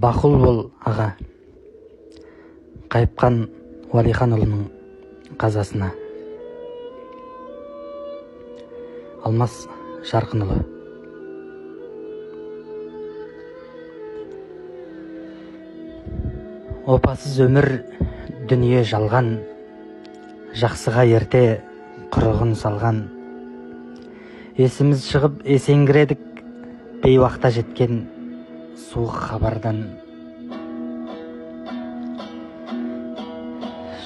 Бақұл бол, аға. Қайыпқан Уәлиханұлының қазасына. Алмас Жарқынұлы. Опасыз өмір дүние жалған, жақсыға ерте құрығын салған. Есіміз шығып есеңгіредік, бейуақта жеткен суық хабардан.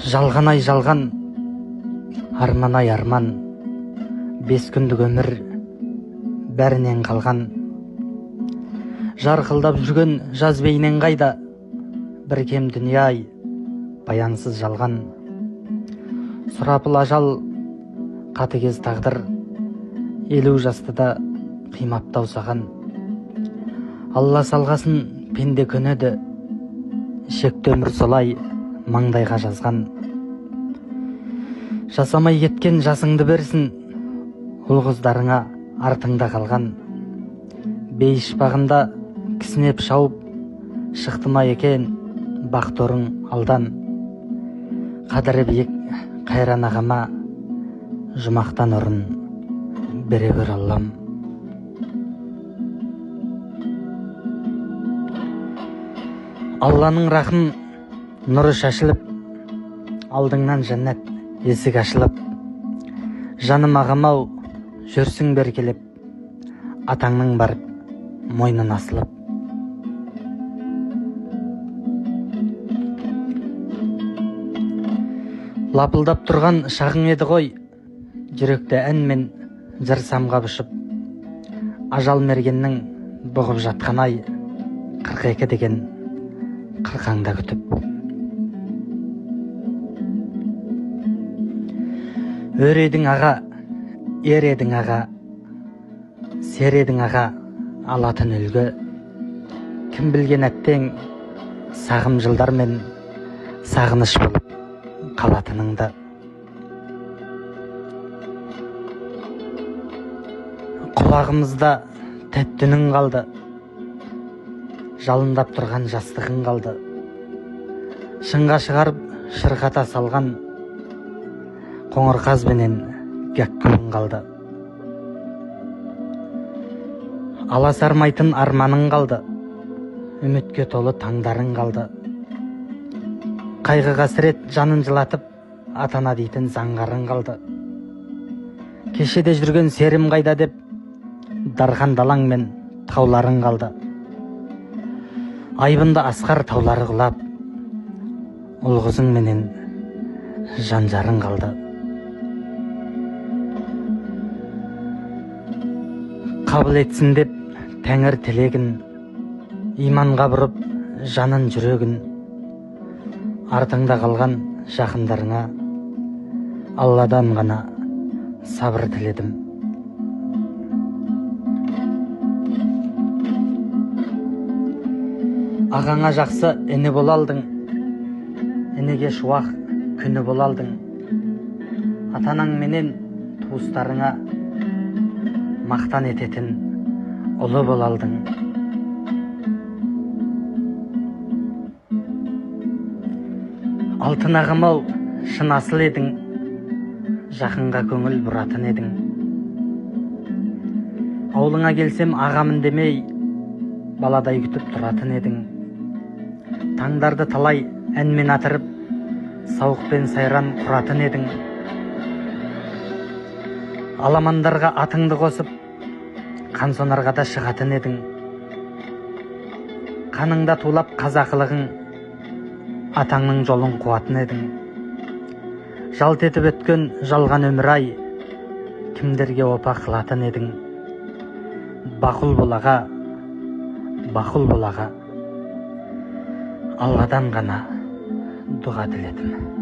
Жалғанай жалған, арманай арман, 5 күндік өмір бәрінен қалған. Жарқылдап жүрген жаз бейнен қайда, бір кем дүние ай, баянсыз жалған. Сұрапыл ажал, қатыгез тағдыр, 50 жастыда қимаптау саған. Алла салғасын пенде көнеді, шекті өмір солай маңдайға жазған. Жасамай кеткен жасыңды берсін, ұл-қыздарыңа артыңда қалған. Бейіш бағында кісінеп шауып, шықты ма екен бақторың алдан. Қадірі биік қайран ағама, жұмақтан ұрын бере гөр Аллам. Алланың рахым нұры шашылып, алдыңнан жәннат есік ашылып. Жаным ағамау, жүрсің беркелеп, атаңның барып мойнын асылып. Лапылдап тұрған шағың еді ғой, жүректе ән мен жыр самға бұшып. Ажал мергеннің бұғып жатқан ай, 42 деген қырқаңда күтіп. Өр едің аға, ер едің аға, сер едің аға, алатын үлгі. Кім білген әттең сағым жылдар мен сағыныш болып қалатыныңды. Құлағымызда тәттінің қалды, жалындап тұрған жастығың қалды. Шыңға шығарып шырқата салған қоңыр қазбенен гәккуің қалды. Аласармайтын арманың қалды, үмітке толы таңдарың қалды. Қайғы қасірет жанын жылатып, атана дейтін заңғарың қалды. Кешеде жүрген серім қайда деп, дархан далаң мен тауларың қалды. Айбында асқар таулары құлап, ұл-қызың менен жанжарың қалды. Қабыл етсін деп тәңір тілегін, иманға бұрып жанын жүрегін. Артыңда қалған жақындарыңа Алладан ғана сабыр тіледім. Ағаңа жақсы іні бол алдың, інеге шуақ күні бол алдың. Атанаң менен туыстарыңа мақтан ететін ұлы бол алдың. Алтын ағымау шын асыл едің, жақынға көңіл бұратын едің. Аулыңа келсем ағамын демей, баладай күтіп тұратын едің. Таңдарды талай әнмен атырып, сауықпен сайран құратын едің. Аламандарға атыңды қосып, қансонарға да шығатын едің. Қаныңда тулап қазақылығың, атаңның жолын қуатын едің. Жалт етіп өткен жалған өмір ай, кімдерге опа қылатын едің. Бақұл бол аға, бақұл бол аға, Алладан ғана дұға тіледім.